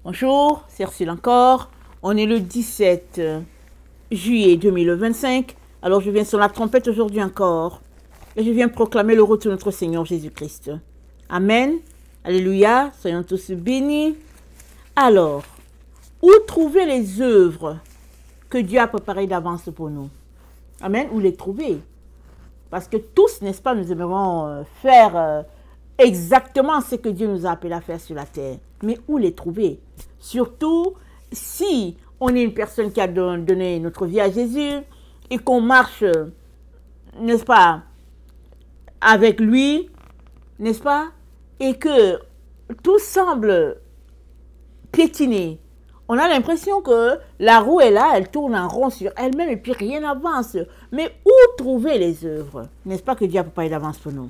Bonjour, c'est Ursule encore. On est le 17 juillet 2025. Alors je viens sur la trompette aujourd'hui encore. Et je viens proclamer le retour de notre Seigneur Jésus-Christ. Amen. Alléluia. Soyons tous bénis. Alors, où trouver les œuvres que Dieu a préparées d'avance pour nous? Amen. Où les trouver? Parce que tous, n'est-ce pas, nous aimerons faire exactement ce que Dieu nous a appelé à faire sur la terre. Mais où les trouver? Surtout si on est une personne qui a donné notre vie à Jésus et qu'on marche, n'est-ce pas, avec lui, n'est-ce pas, et que tout semble piétiner. On a l'impression que la roue est là, elle tourne en rond sur elle-même et puis rien n'avance. Mais où trouver les œuvres? N'est-ce pas que Dieu a préparé d'avance pour nous?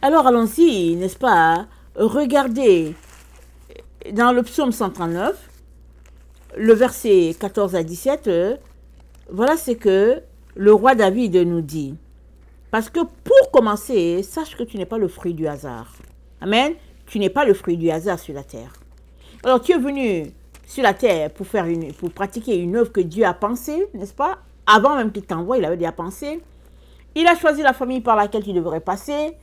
Alors allons-y, n'est-ce pas, regardez dans le psaume 139, le verset 14 à 17, voilà ce que le roi David nous dit. Parce que pour commencer, sache que tu n'es pas le fruit du hasard. Amen. Tu n'es pas le fruit du hasard sur la terre. Alors tu es venu sur la terre pour pratiquer une œuvre que Dieu a pensée, n'est-ce pas? Avant même qu'il t'envoie, il avait déjà pensé. Il a choisi la famille par laquelle tu devrais passer.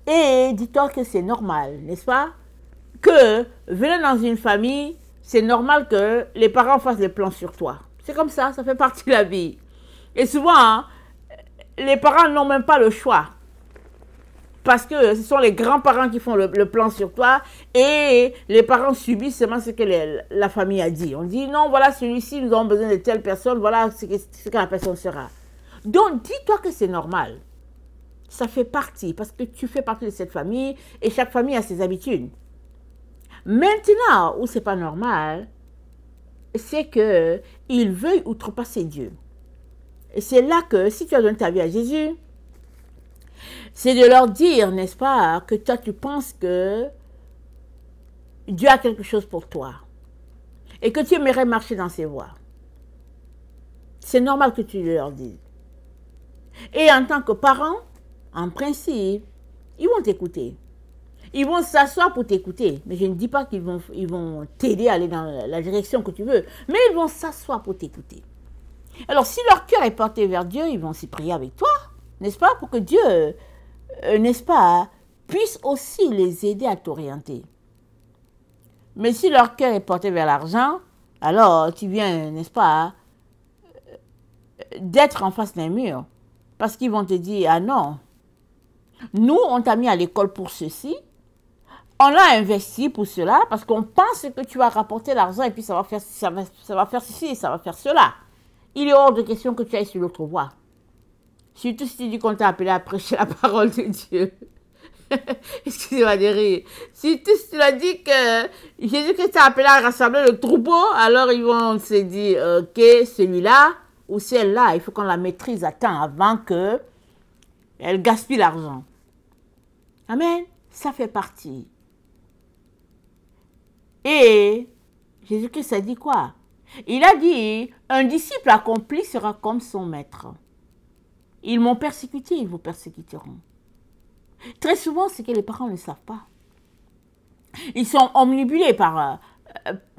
Et dis-toi que c'est normal, n'est-ce pas? Que venant dans une famille, c'est normal que les parents fassent des plans sur toi. C'est comme ça fait partie de la vie. Et souvent, hein, les parents n'ont même pas le choix. Parce que ce sont les grands-parents qui font le plan sur toi et les parents subissent seulement ce que la famille a dit. On dit, non, voilà, celui-ci, nous avons besoin de telle personne, voilà ce que la personne sera. Donc, dis-toi que c'est normal. Ça fait partie, parce que tu fais partie de cette famille et chaque famille a ses habitudes. Maintenant, où c'est pas normal, c'est qu'ils veuillent outrepasser Dieu. Et c'est là que, si tu as donné ta vie à Jésus, c'est de leur dire, n'est-ce pas, que toi tu penses que Dieu a quelque chose pour toi et que tu aimerais marcher dans ses voies. C'est normal que tu leur dises. Et en tant que parent, en principe, ils vont t'écouter. Ils vont s'asseoir pour t'écouter. Mais je ne dis pas qu'ils vont t'aider à aller dans la direction que tu veux. Mais ils vont s'asseoir pour t'écouter. Alors, si leur cœur est porté vers Dieu, ils vont s'y prier avec toi, n'est-ce pas? Pour que Dieu, n'est-ce pas, puisse aussi les aider à t'orienter. Mais si leur cœur est porté vers l'argent, alors tu viens, n'est-ce pas, d'être en face d'un mur. Parce qu'ils vont te dire, ah non, nous, on t'a mis à l'école pour ceci, on a investi pour cela, parce qu'on pense que tu vas rapporter l'argent et puis ça va faire ceci et ça va faire cela. Il est hors de question que tu ailles sur l'autre voie. Surtout si tu dis qu'on t'a appelé à prêcher la parole de Dieu. Excusez-moi de rire. Surtout si tu leur dis que Jésus-Christ t'a appelé à rassembler le troupeau, alors ils vont se dire, ok, celui-là ou celle-là, il faut qu'on la maîtrise à temps avant qu'elle gaspille l'argent. Amen. Ça fait partie. Et Jésus-Christ a dit quoi? Il a dit, un disciple accompli sera comme son maître. Ils m'ont persécuté, ils vous persécuteront. Très souvent, c'est que les parents ne savent pas. Ils sont omnibulés par,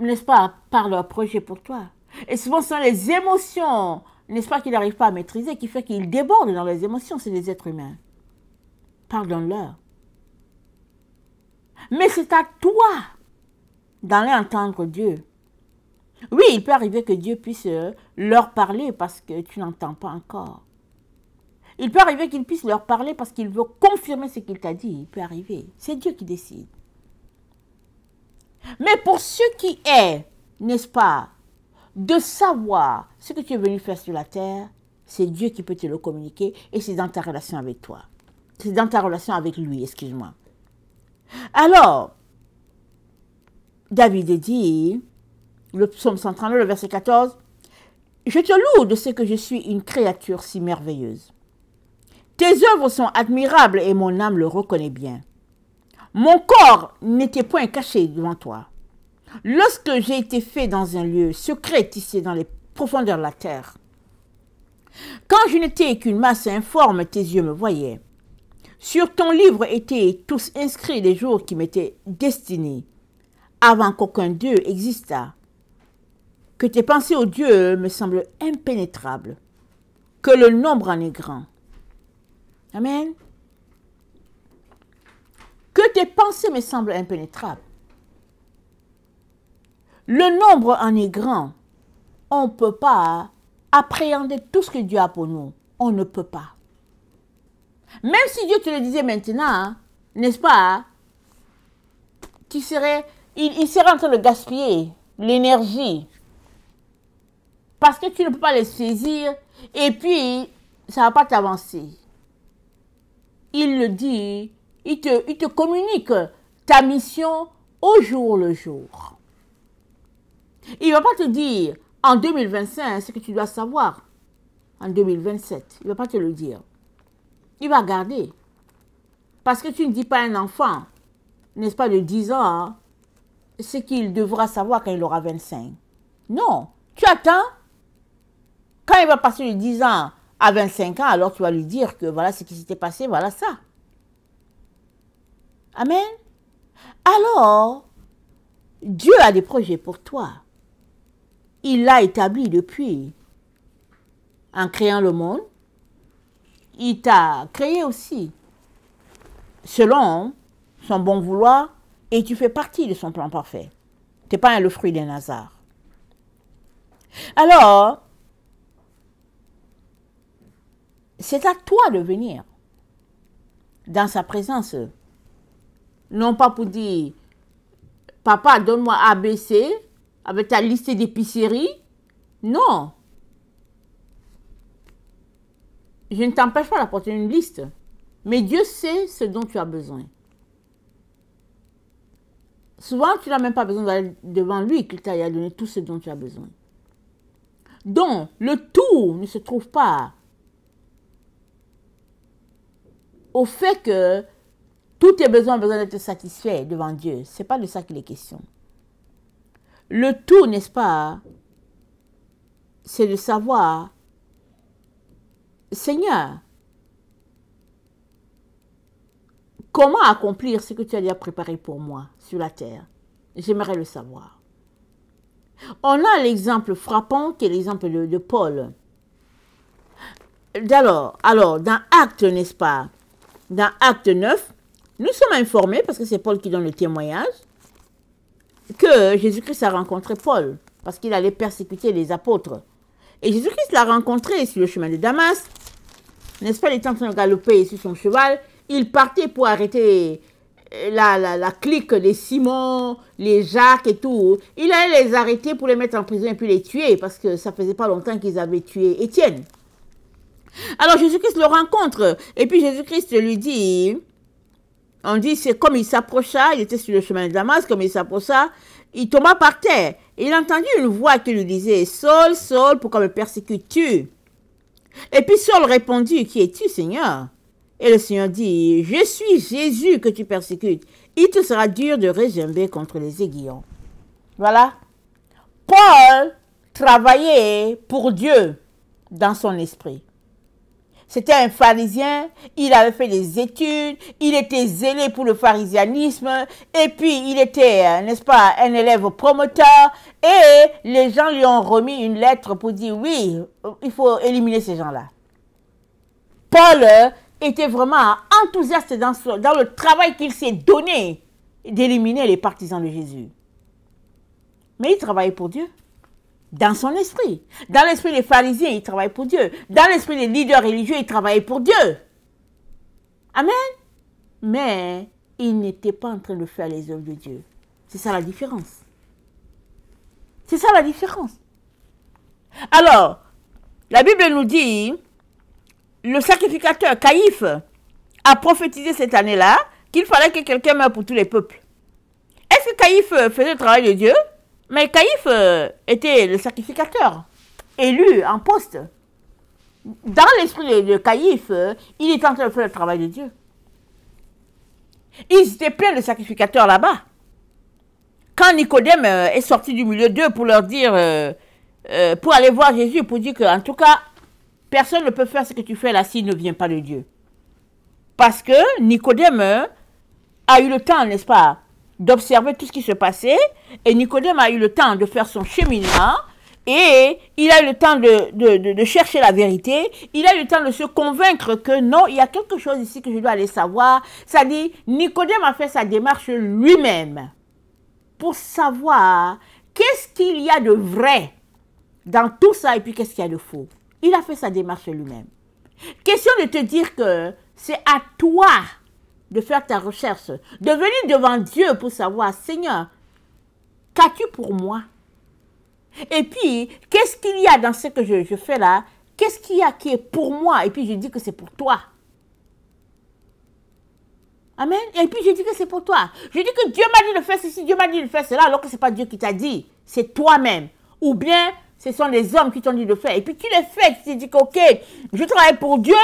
n'est-ce pas, par leur projet pour toi. Et souvent, ce sont les émotions, n'est-ce pas, qu'ils n'arrivent pas à maîtriser, qui fait qu'ils débordent dans les émotions. C'est des êtres humains. Pardonne-leur. Mais c'est à toi d'aller entendre Dieu. Oui, il peut arriver que Dieu puisse leur parler parce que tu n'entends pas encore. Il peut arriver qu'il puisse leur parler parce qu'il veut confirmer ce qu'il t'a dit. Il peut arriver. C'est Dieu qui décide. Mais pour ce qui est, n'est-ce pas, de savoir ce que tu es venu faire sur la terre, c'est Dieu qui peut te le communiquer et c'est dans ta relation avec toi. C'est dans ta relation avec lui, excuse-moi. Alors, David dit, le psaume 139, le verset 14, « Je te loue de ce que je suis une créature si merveilleuse. Tes œuvres sont admirables et mon âme le reconnaît bien. Mon corps n'était point caché devant toi. Lorsque j'ai été fait dans un lieu secret tissé dans les profondeurs de la terre, quand je n'étais qu'une masse informe, tes yeux me voyaient. Sur ton livre étaient tous inscrits les jours qui m'étaient destinés, avant qu'aucun Dieu existât, que tes pensées, ô Dieu, me semblent impénétrables, que le nombre en est grand. Amen. Que tes pensées me semblent impénétrables. Le nombre en est grand. On ne peut pas appréhender tout ce que Dieu a pour nous. On ne peut pas. Même si Dieu te le disait maintenant, n'est-ce pas, il serait en train de gaspiller l'énergie. Parce que tu ne peux pas les saisir et puis ça ne va pas t'avancer. Il le dit, il te communique ta mission au jour le jour. Il ne va pas te dire en 2025 ce que tu dois savoir en 2027. Il ne va pas te le dire. Il va garder. Parce que tu ne dis pas à un enfant, n'est-ce pas, de 10 ans, hein, ce qu'il devra savoir quand il aura 25. Non, tu attends. Quand il va passer de 10 ans à 25 ans, alors tu vas lui dire que voilà ce qui s'était passé, voilà ça. Amen. Alors, Dieu a des projets pour toi. Il l'a établi depuis. En créant le monde, il t'a créé aussi. Selon son bon vouloir, et tu fais partie de son plan parfait. Tu n'es pas le fruit d'un hasard. Alors, c'est à toi de venir dans sa présence. Non pas pour dire, papa, donne-moi ABC avec ta liste d'épicerie. Non. Je ne t'empêche pas d'apporter une liste. Mais Dieu sait ce dont tu as besoin. Souvent, tu n'as même pas besoin d'aller devant lui qu'il t'a donné tout ce dont tu as besoin. Donc, le tout ne se trouve pas au fait que tous tes besoins ont besoin d'être satisfaits devant Dieu. Ce n'est pas de ça qu'il est question. Le tout, n'est-ce pas, c'est de savoir, Seigneur, comment accomplir ce que tu as déjà préparé pour moi sur la terre? J'aimerais le savoir. On a l'exemple frappant qui est l'exemple de Paul. Alors, dans Actes, n'est-ce pas? Dans Acte 9, nous sommes informés, parce que c'est Paul qui donne le témoignage, que Jésus-Christ a rencontré Paul, parce qu'il allait persécuter les apôtres. Et Jésus-Christ l'a rencontré sur le chemin de Damas. N'est-ce pas, il était en train de galoper sur son cheval. Il partait pour arrêter la clique des Simon, les Jacques et tout. Il allait les arrêter pour les mettre en prison et puis les tuer, parce que ça faisait pas longtemps qu'ils avaient tué Étienne. Alors Jésus-Christ le rencontre, et puis Jésus-Christ lui dit, on dit, c'est comme il s'approcha, il était sur le chemin de Damas, comme il s'approcha, il tomba par terre. Et il entendit une voix qui lui disait, Saul, Saul, pourquoi me persécutes-tu? Et puis Saul répondit, qui es-tu, Seigneur? Et le Seigneur dit, je suis Jésus que tu persécutes. Il te sera dur de régimber contre les aiguillons. Voilà. Paul travaillait pour Dieu dans son esprit. C'était un pharisien, il avait fait des études, il était zélé pour le pharisianisme, et puis il était, n'est-ce pas, un élève promoteur, et les gens lui ont remis une lettre pour dire, oui, il faut éliminer ces gens-là. Paul était vraiment enthousiaste dans le travail qu'il s'est donné d'éliminer les partisans de Jésus. Mais il travaillait pour Dieu. Dans son esprit. Dans l'esprit des pharisiens, il travaille pour Dieu. Dans l'esprit des leaders religieux, il travaille pour Dieu. Amen. Mais il n'était pas en train de faire les œuvres de Dieu. C'est ça la différence. C'est ça la différence. Alors, la Bible nous dit, le sacrificateur Caïphe a prophétisé cette année-là qu'il fallait que quelqu'un meure pour tous les peuples. Est-ce que Caïphe faisait le travail de Dieu? Mais Caïphe était le sacrificateur, élu en poste. Dans l'esprit de Caïphe, il était en train de faire le travail de Dieu. Ils étaient pleins de sacrificateurs là-bas. Quand Nicodème est sorti du milieu d'eux pour leur dire, pour aller voir Jésus, pour dire qu'en tout cas, personne ne peut faire ce que tu fais là s'il ne vient pas de Dieu. Parce que Nicodème a eu le temps, n'est-ce pas, d'observer tout ce qui se passait. Et Nicodème a eu le temps de faire son cheminement. Et il a eu le temps de chercher la vérité. Il a eu le temps de se convaincre que non, il y a quelque chose ici que je dois aller savoir. C'est-à-dire, Nicodème a fait sa démarche lui-même pour savoir qu'est-ce qu'il y a de vrai dans tout ça et puis qu'est-ce qu'il y a de faux. Il a fait sa démarche lui-même. Question de te dire que c'est à toi de faire ta recherche, de venir devant Dieu pour savoir, Seigneur, qu'as-tu pour moi? Et puis, qu'est-ce qu'il y a dans ce que je fais là? Qu'est-ce qu'il y a qui est pour moi? Et puis, je dis que c'est pour toi. Amen. Et puis, je dis que c'est pour toi. Je dis que Dieu m'a dit de faire ceci, Dieu m'a dit de faire cela, alors que ce n'est pas Dieu qui t'a dit. C'est toi-même. Ou bien, ce sont les hommes qui t'ont dit de faire. Et puis, tu les fais. Tu te dis que, ok, je travaille pour Dieu,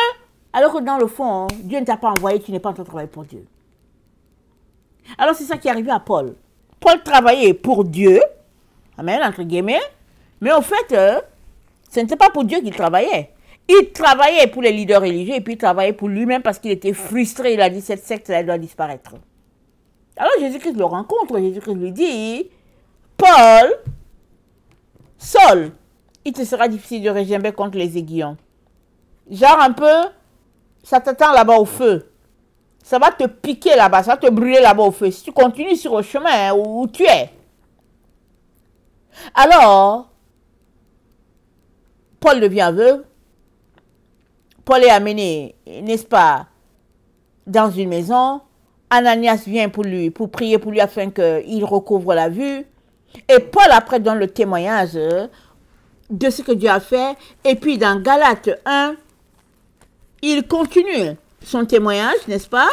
alors que dans le fond, Dieu ne t'a pas envoyé, tu n'es pas en train de travailler pour Dieu. Alors, c'est ça qui est arrivé à Paul. Paul travaillait pour Dieu. Amen, entre guillemets. Mais au fait, ce n'était pas pour Dieu qu'il travaillait. Il travaillait pour les leaders religieux et puis il travaillait pour lui-même parce qu'il était frustré. Il a dit, cette secte, elle doit disparaître. Alors Jésus-Christ le rencontre. Jésus-Christ lui dit, Paul, Saul, il te sera difficile de régimer contre les aiguillons. Genre un peu, ça t'attend là-bas au feu. Ça va te piquer là-bas, ça va te brûler là-bas au feu. Si tu continues sur le chemin où tu es. Alors, Paul devient aveugle. Paul est amené, n'est-ce pas, dans une maison. Ananias vient pour prier pour lui afin qu'il recouvre la vue. Et Paul après donne le témoignage de ce que Dieu a fait. Et puis dans Galates 1, il continue son témoignage, n'est-ce pas?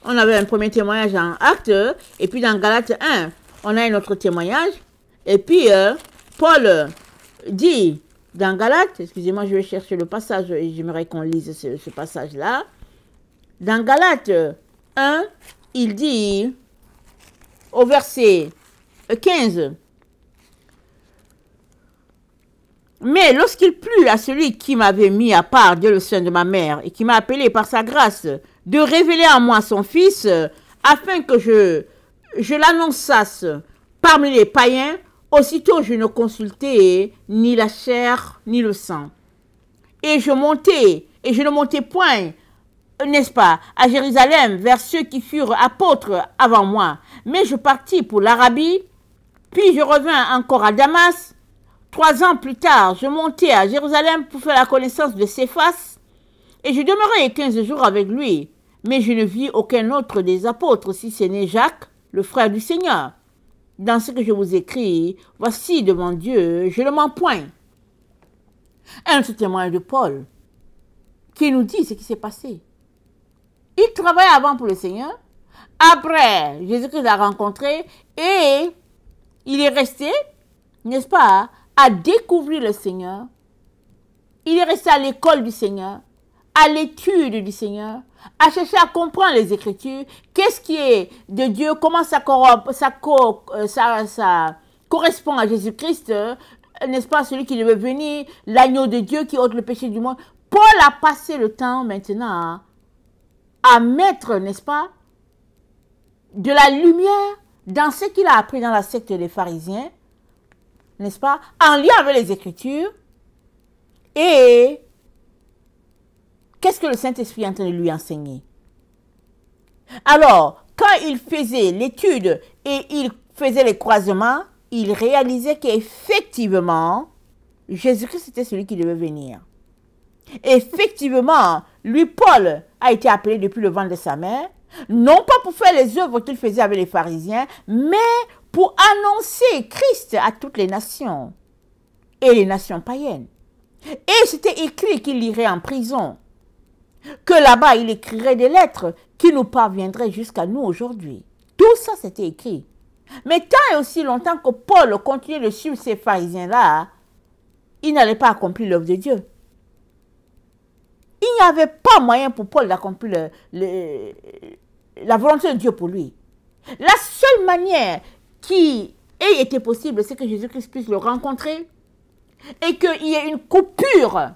On avait un premier témoignage en Actes. Et puis dans Galates 1, on a un autre témoignage. Et puis, Paul dit dans Galates, excusez-moi, je vais chercher le passage et j'aimerais qu'on lise ce passage-là. Dans Galates 1, il dit au verset 15, « Mais lorsqu'il plut à celui qui m'avait mis à part Dieu le sein de ma mère et qui m'a appelé par sa grâce de révéler en moi son Fils, afin que je l'annonçasse parmi les païens, aussitôt je ne consultais ni la chair ni le sang. Et je ne montais point, n'est-ce pas, à Jérusalem vers ceux qui furent apôtres avant moi. Mais je partis pour l'Arabie, puis je revins encore à Damas. 3 ans plus tard, je montai à Jérusalem pour faire la connaissance de Céphas, et je demeurai 15 jours avec lui. Mais je ne vis aucun autre des apôtres, si ce n'est Jacques, le frère du Seigneur. Dans ce que je vous écris, voici devant Dieu, je ne mens point. » Un témoin de Paul qui nous dit ce qui s'est passé. Il travaillait avant pour le Seigneur. Après, Jésus-Christ l'a rencontré et il est resté, n'est-ce pas, à découvrir le Seigneur. Il est resté à l'école du Seigneur, à l'étude du Seigneur, à chercher à comprendre les Écritures, qu'est-ce qui est de Dieu, comment ça correspond à Jésus-Christ, n'est-ce pas, celui qui devait venir, l'agneau de Dieu qui ôte le péché du monde. Paul a passé le temps maintenant à mettre, n'est-ce pas, de la lumière dans ce qu'il a appris dans la secte des pharisiens, n'est-ce pas, en lien avec les Écritures. Et qu'est-ce que le Saint-Esprit est en train de lui enseigner? Alors, quand il faisait l'étude et il faisait les croisements, il réalisait qu'effectivement, Jésus-Christ était celui qui devait venir. Effectivement, lui, Paul, a été appelé depuis le ventre de sa mère, non pas pour faire les œuvres qu'il faisait avec les pharisiens, mais pour annoncer Christ à toutes les nations et les nations païennes. Et c'était écrit qu'il irait en prison, que là-bas il écrirait des lettres qui nous parviendraient jusqu'à nous aujourd'hui. Tout ça c'était écrit. Mais tant et aussi longtemps que Paul continuait de suivre ces pharisiens-là, il n'allait pas accomplir l'œuvre de Dieu. Il n'y avait pas moyen pour Paul d'accomplir la volonté de Dieu pour lui. La seule manière qui ait été possible, c'est que Jésus-Christ puisse le rencontrer et qu'il y ait une coupure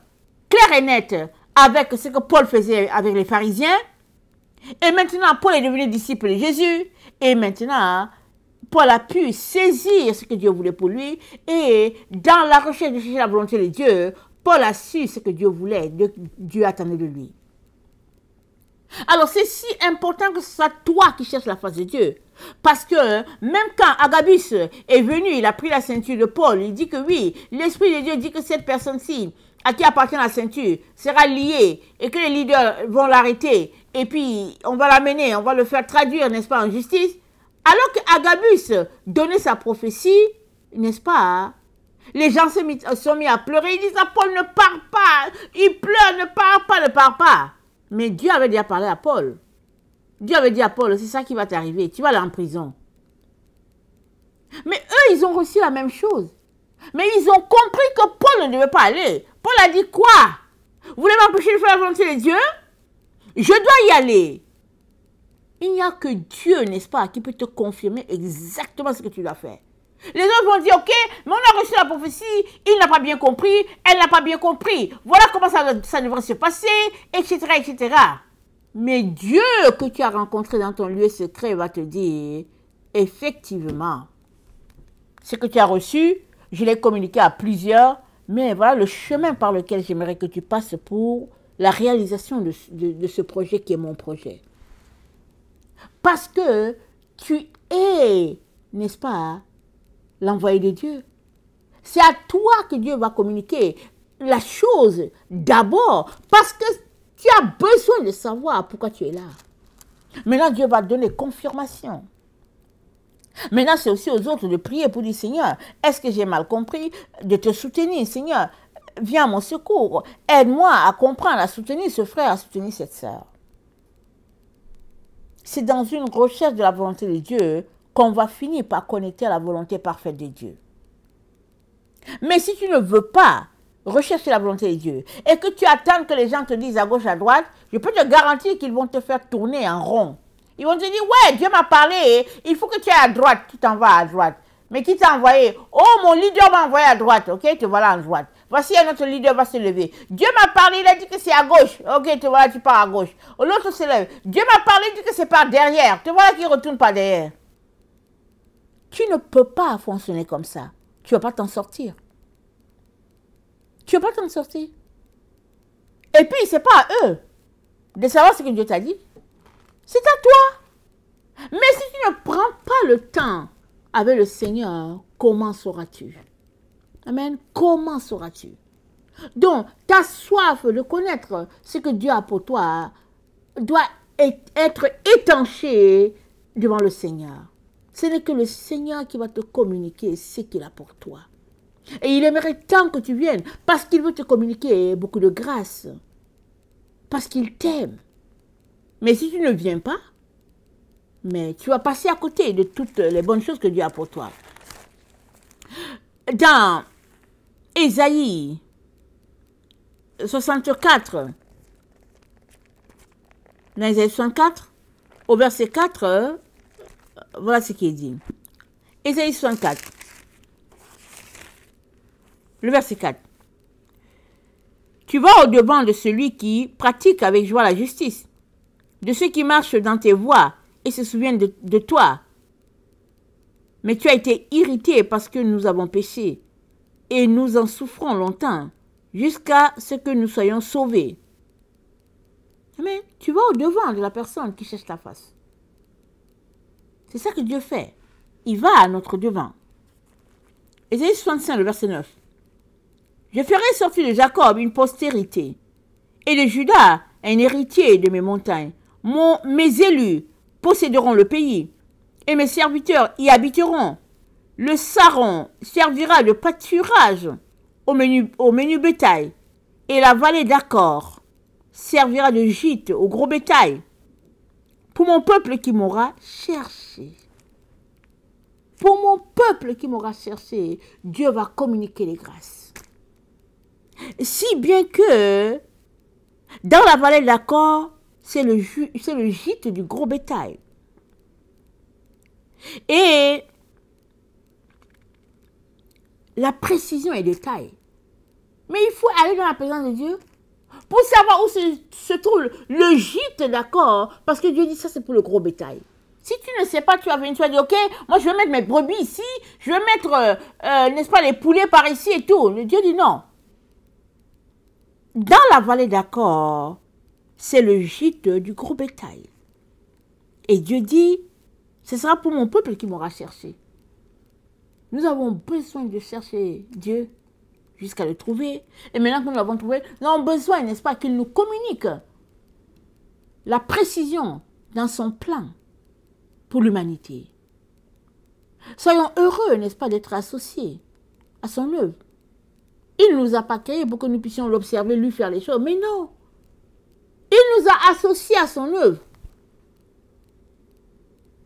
claire et nette avec ce que Paul faisait avec les pharisiens Et maintenant, Paul est devenu disciple de Jésus. Et maintenant, Paul a pu saisir ce que Dieu voulait pour lui. Et dans la recherche de chercher la volonté de Dieu, Paul a su ce que Dieu voulait, Dieu attendait de lui. Alors, c'est si important que ce soit toi qui cherches la face de Dieu. Parce que même quand Agabus est venu, il a pris la ceinture de Paul, il dit que oui, l'Esprit de Dieu dit que cette personne-ci, à qui appartient la ceinture, sera liée et que les leaders vont l'arrêter. Et puis, on va l'amener, on va le faire traduire, n'est-ce pas, en justice. Alors que Agabus donnait sa prophétie, n'est-ce pas, les gens se sont mis à pleurer. Ils disent à Paul, ne pars pas. Il pleure, ne pars pas, ne pars pas. Mais Dieu avait déjà parlé à Paul. Dieu avait dit à Paul, c'est ça qui va t'arriver. Tu vas aller en prison. Mais eux, ils ont reçu la même chose. Mais ils ont compris que Paul ne devait pas aller. Paul a dit quoi? Vous voulez m'empêcher de faire la volonté de Dieu? Je dois y aller. Il n'y a que Dieu, n'est-ce pas, qui peut te confirmer exactement ce que tu dois faire. Les autres vont dire, ok, mais on a reçu la prophétie, il n'a pas bien compris, elle n'a pas bien compris. Voilà comment ça devrait se passer, etc., etc. Mais Dieu que tu as rencontré dans ton lieu secret va te dire, effectivement, ce que tu as reçu, je l'ai communiqué à plusieurs, mais voilà le chemin par lequel j'aimerais que tu passes pour la réalisation de ce projet qui est mon projet. Parce que tu es, n'est-ce pas, l'envoyé de Dieu. C'est à toi que Dieu va communiquer la chose d'abord, parce que tu as besoin de savoir pourquoi tu es là. Maintenant, Dieu va donner confirmation. Maintenant, c'est aussi aux autres de prier pour dire, Seigneur, est-ce que j'ai mal compris? De te soutenir, Seigneur, viens à mon secours. Aide-moi à comprendre, à soutenir ce frère, à soutenir cette sœur. C'est dans une recherche de la volonté de Dieu qu'on va finir par connecter à la volonté parfaite de Dieu. Mais si tu ne veux pas rechercher la volonté de Dieu et que tu attends que les gens te disent à gauche, à droite, je peux te garantir qu'ils vont te faire tourner en rond. Ils vont te dire, ouais, Dieu m'a parlé, il faut que tu ailles à droite, tu t'en vas à droite. Mais qui t'a envoyé? Oh, mon leader m'a envoyé à droite, ok, te voilà à droite. Voici un autre leader va se lever. Dieu m'a parlé, il a dit que c'est à gauche. Ok, te voilà, tu pars à gauche. L'autre se lève. Dieu m'a parlé, il dit que c'est par derrière. Te voilà qui retourne par derrière. Tu ne peux pas fonctionner comme ça. Tu ne vas pas t'en sortir. Tu ne vas pas t'en sortir. Et puis, ce n'est pas à eux de savoir ce que Dieu t'a dit. C'est à toi. Mais si tu ne prends pas le temps avec le Seigneur, comment sauras-tu? Amen. Comment sauras-tu? Donc, ta soif de connaître ce que Dieu a pour toi doit être étanchée devant le Seigneur. Ce n'est que le Seigneur qui va te communiquer ce qu'il a pour toi. Et il aimerait tant que tu viennes parce qu'il veut te communiquer beaucoup de grâce. Parce qu'il t'aime. Mais si tu ne viens pas, mais tu vas passer à côté de toutes les bonnes choses que Dieu a pour toi. Dans Ésaïe 64, dans Ésaïe 64, au verset 4, voilà ce qui est dit. Ésaïe 64, le verset 4. Tu vas au-devant de celui qui pratique avec joie la justice, de ceux qui marchent dans tes voies et se souviennent de toi. Mais tu as été irrité parce que nous avons péché, et nous en souffrons longtemps, jusqu'à ce que nous soyons sauvés. Mais tu vas au-devant de la personne qui cherche ta face. C'est ça que Dieu fait. Il va à notre devant. Ésaïe 65, le verset 9. Je ferai sortir de Jacob une postérité, et de Juda un héritier de mes montagnes. Mes élus posséderont le pays, et mes serviteurs y habiteront. Le Saron servira de pâturage au menu bétail, et la vallée d'Accord servira de gîte au gros bétail. Pour mon peuple qui m'aura cherché. Pour mon peuple qui m'aura cherché, Dieu va communiquer les grâces. Si bien que dans la vallée d'Accord, c'est le gîte du gros bétail. Et la précision est de taille. Mais il faut aller dans la présence de Dieu pour savoir où se trouve le gîte, d'accord? Parce que Dieu dit ça, c'est pour le gros bétail. Si tu ne sais pas, tu vas venir, tu vas dire, ok, moi je vais mettre mes brebis ici, je vais mettre, n'est-ce pas, les poulets par ici et tout. Le Dieu dit non. Dans la vallée d'Accord, c'est le gîte du gros bétail. Et Dieu dit, ce sera pour mon peuple qui m'aura cherché. Nous avons besoin de chercher Dieu jusqu'à le trouver. Et maintenant que nous l'avons trouvé, nous avons besoin, n'est-ce pas, qu'il nous communique la précision dans son plan pour l'humanité. Soyons heureux, n'est-ce pas, d'être associés à son œuvre. Il ne nous a pas créés pour que nous puissions l'observer, lui faire les choses. Mais non. Il nous a associés à son œuvre.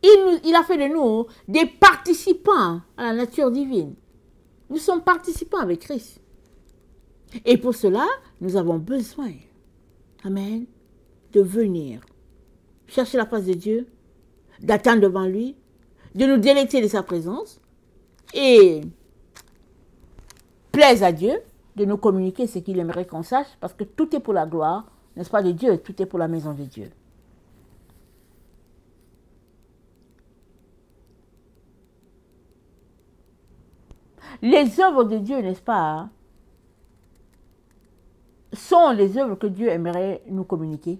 Il a fait de nous des participants à la nature divine. Nous sommes participants avec Christ. Et pour cela, nous avons besoin, amen, de venir chercher la face de Dieu, d'attendre devant lui, de nous délecter de sa présence et plaise à Dieu de nous communiquer ce qu'il aimerait qu'on sache, parce que tout est pour la gloire, n'est-ce pas, de Dieu, et tout est pour la maison de Dieu. Les œuvres de Dieu, n'est-ce pas, sont les œuvres que Dieu aimerait nous communiquer.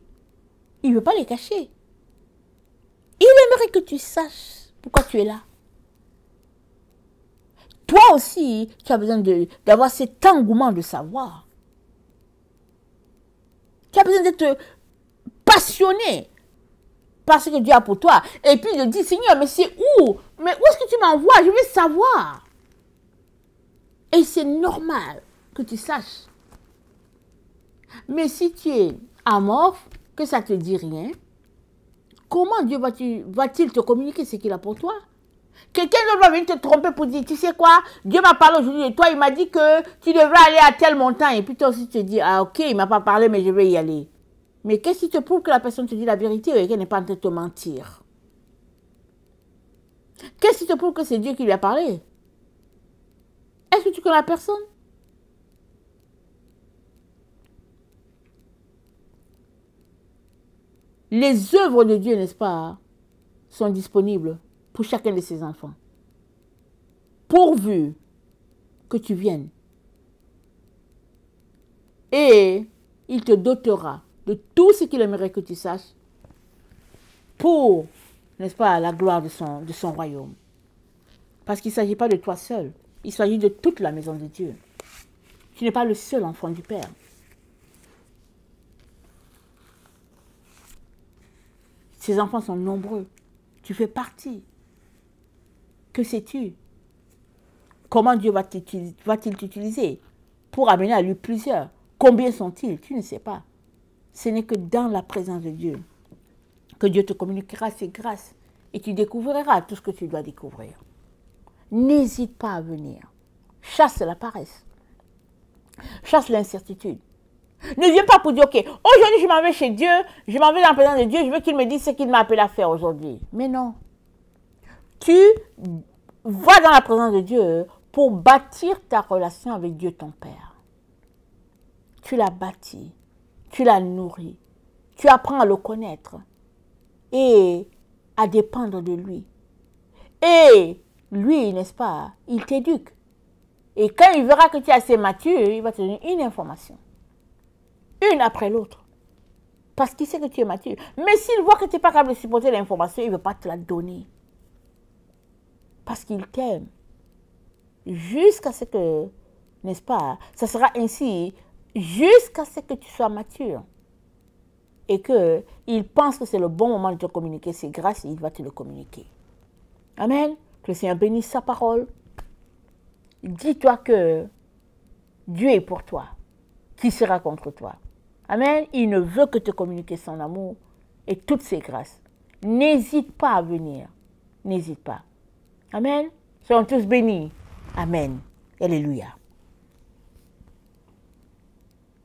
Il ne veut pas les cacher. Il aimerait que tu saches pourquoi tu es là. Toi aussi, tu as besoin d'avoir cet engouement de savoir. Tu as besoin d'être passionné par ce que Dieu a pour toi. Et puis de dire, Seigneur, mais c'est où? Mais où est-ce que tu m'envoies? Je veux savoir. Et c'est normal que tu saches. Mais si tu es amorphe, que ça ne te dit rien, comment Dieu va-t-il te communiquer ce qu'il a pour toi? Quelqu'un d'autre va venir te tromper pour dire, tu sais quoi, Dieu m'a parlé aujourd'hui et toi, il m'a dit que tu devrais aller à telle montagne. Et puis toi aussi, tu te dis, ah ok, il ne m'a pas parlé, mais je vais y aller. Mais qu'est-ce qui te prouve que la personne te dit la vérité et qu'elle n'est pas en train de te mentir? Qu'est-ce qui te prouve que c'est Dieu qui lui a parlé? Est-ce que tu connais la personne? Les œuvres de Dieu, n'est-ce pas, sont disponibles pour chacun de ses enfants. Pourvu que tu viennes. Et il te dotera de tout ce qu'il aimerait que tu saches pour, n'est-ce pas, la gloire de son royaume. Parce qu'il ne s'agit pas de toi seul. Il s'agit de toute la maison de Dieu. Tu n'es pas le seul enfant du Père. Ces enfants sont nombreux. Tu fais partie. Que sais-tu? Comment Dieu va-t-il t'utiliser pour amener à lui plusieurs? Combien sont-ils? Tu ne sais pas. Ce n'est que dans la présence de Dieu que Dieu te communiquera ses grâces et tu découvriras tout ce que tu dois découvrir. N'hésite pas à venir. Chasse la paresse. Chasse l'incertitude. Ne viens pas pour dire, ok, aujourd'hui je m'en vais chez Dieu, je m'en vais dans la présence de Dieu, je veux qu'il me dise ce qu'il m'a appelé à faire aujourd'hui. Mais non. Tu vas dans la présence de Dieu pour bâtir ta relation avec Dieu ton Père. Tu l'as bâti, tu l'as nourri, tu apprends à le connaître et à dépendre de lui. Et lui, n'est-ce pas, il t'éduque. Et quand il verra que tu es assez mature, il va te donner une information. Une après l'autre. Parce qu'il sait que tu es mature. Mais s'il voit que tu n'es pas capable de supporter l'information, il ne veut pas te la donner. Parce qu'il t'aime. Jusqu'à ce que, n'est-ce pas, ça sera ainsi, jusqu'à ce que tu sois mature. Et qu'il pense que c'est le bon moment de te communiquer ses grâces et il va te le communiquer. Amen. Que le Seigneur bénisse sa parole. Dis-toi que Dieu est pour toi. Qui sera contre toi? Amen. Il ne veut que te communiquer son amour et toutes ses grâces. N'hésite pas à venir. N'hésite pas. Amen. Soyons tous bénis. Amen. Alléluia.